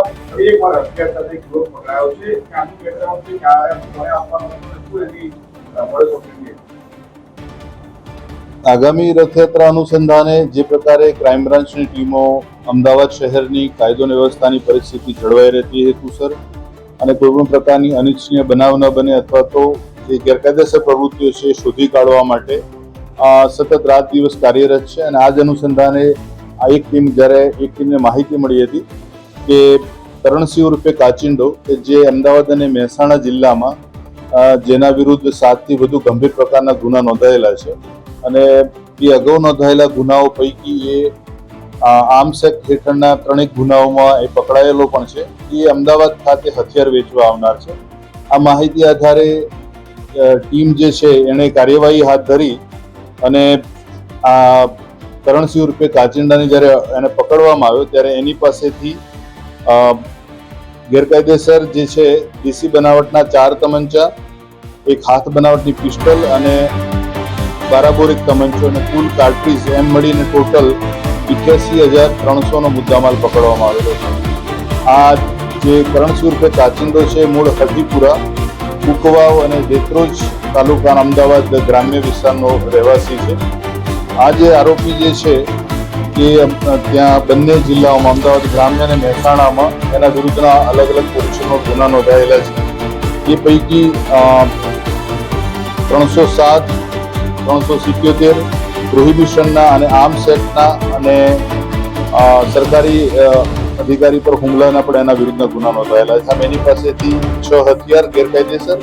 એક વાર અત્યાર સાથે ગ્રોથ પકડાયો છે કે આનું બેકગ્રાઉન્ડ છે કે આ કોને આપવાનું શું એની મળે છે? આગામી રથયાત્રા અનુસંધાને જે પ્રકારે ક્રાઇમ બ્રાન્ચની ટીમો અમદાવાદ શહેરની કાયદો અને વ્યવસ્થાની પરિસ્થિતિ જળવાઈ રહેતી હેતુસર અને કોઈપણ પ્રકારની અનિચ્છનીય બનાવ ન બને અથવા તો જે ગેરકાયદેસર પ્રવૃત્તિઓ છે એ શોધી કાઢવા માટે સતત રાત દિવસ કાર્યરત છે. અને આ જ અનુસંધાને આ એક ટીમને માહિતી મળી હતી કે કરણસિંહ ઉર્ફે કાચિંડો કે જે અમદાવાદ અને મહેસાણા જિલ્લામાં જેના વિરુદ્ધ 7થી વધુ ગંભીર પ્રકારના ગુના નોંધાયેલા છે અને એ અગાઉ નોંધાયેલા ગુનાઓ પૈકી એ આર્મ્સ એક્ટ હેઠળના 3 ગુનાઓમાં એ પકડાયેલો પણ છે. એ અમદાવાદ ખાતે હથિયાર વેચવા આવનાર છે. આ માહિતી આધારે ટીમ જે છે એણે કાર્યવાહી હાથ ધરી અને આ કરણસિંહ ઉર્ફે કાચિંડાને જ્યારે એને પકડવામાં આવ્યો ત્યારે એની પાસેથી ગેરકાયદેસર જે છે દેશી બનાવટના 4 તમંચા, એક હાથ બનાવટની પિસ્ટલ અને બારાબોર એક તમંચો અને કુલ કાર્ટ્રીજ એમ મળીને ટોટલ 88,300નો મુદ્દામાલ પકડવામાં આવેલો છે. આ જે કરણસિંહ ઉર્ફે કાચિંડો છે મૂળ હરદીપુરા, કુકવાવ અને દેત્રોજ તાલુકાના અમદાવાદ ગ્રામ્ય વિસ્તારનો રહેવાસી છે. આ જે આરોપી જે છે એ ત્યાં બંને જિલ્લાઓમાં અમદાવાદ ગ્રામ્ય અને મહેસાણામાં એના વિરુદ્ધના અલગ અલગ પોલીસોનો ગુના નોંધાયેલા છે. એ પૈકી 307, 377 પ્રોહિબિશનના અને આર્મ્સ એક્ટના અને સરકારી અધિકારી પર હુમલાના પણ એના વિરુદ્ધના ગુના નોંધાયેલા છે. એની પાસેથી 6 હથિયાર ગેરકાયદેસર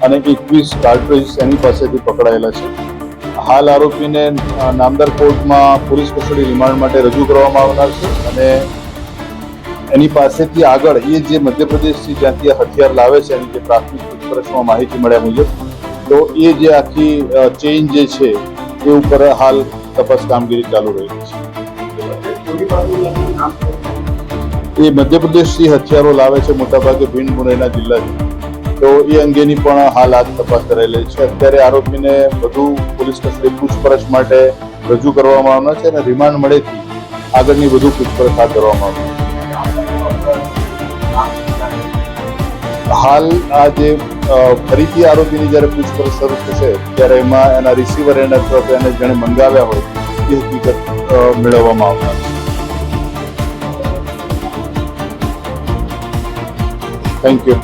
અને 21 કાર્ટ્રીજ એની પાસેથી પકડાયેલા છે. હાલ આરોપીને નામદાર કોર્ટમાં પોલીસ કસ્ટડી રિમાન્ડ માટે રજૂ કરવામાં આવનાર છે અને એની પાસેથી આગળ એ જે મધ્યપ્રદેશથી જ્યાંથી હથિયાર લાવે છે એની જે પ્રાથમિક પૂછપરછમાં માહિતી મળ્યા મુજબ તો એ જે આખી ચેઇન જે છે એ ઉપર હાલ તપાસ કામગીરી ચાલુ રહી છે. એ મધ્યપ્રદેશથી હથિયારો લાવે છે, મોટાભાગે ભીંડ મુરૈના જિલ્લાથી. તો એ અંગેની પણ હાલ આજ તપાસ કરાયેલી છે. અત્યારે આરોપીને વધુ પોલીસ કસ્ટડી પૂછપરછ માટે રજૂ કરવામાં આવનાર છે અને રિમાન્ડ મળેથી આગળની વધુ પૂછપરછ હાથ ધરવામાં આવશે. હાલ આ જે ફરીથી આરોપીની જ્યારે પૂછપરછ શરૂ થશે ત્યારે એમાં એના રિસીવર એને અથવા તો એને જેણે મંગાવ્યા હોય એ હકીકત મેળવવામાં આવનાર છે. Thank you.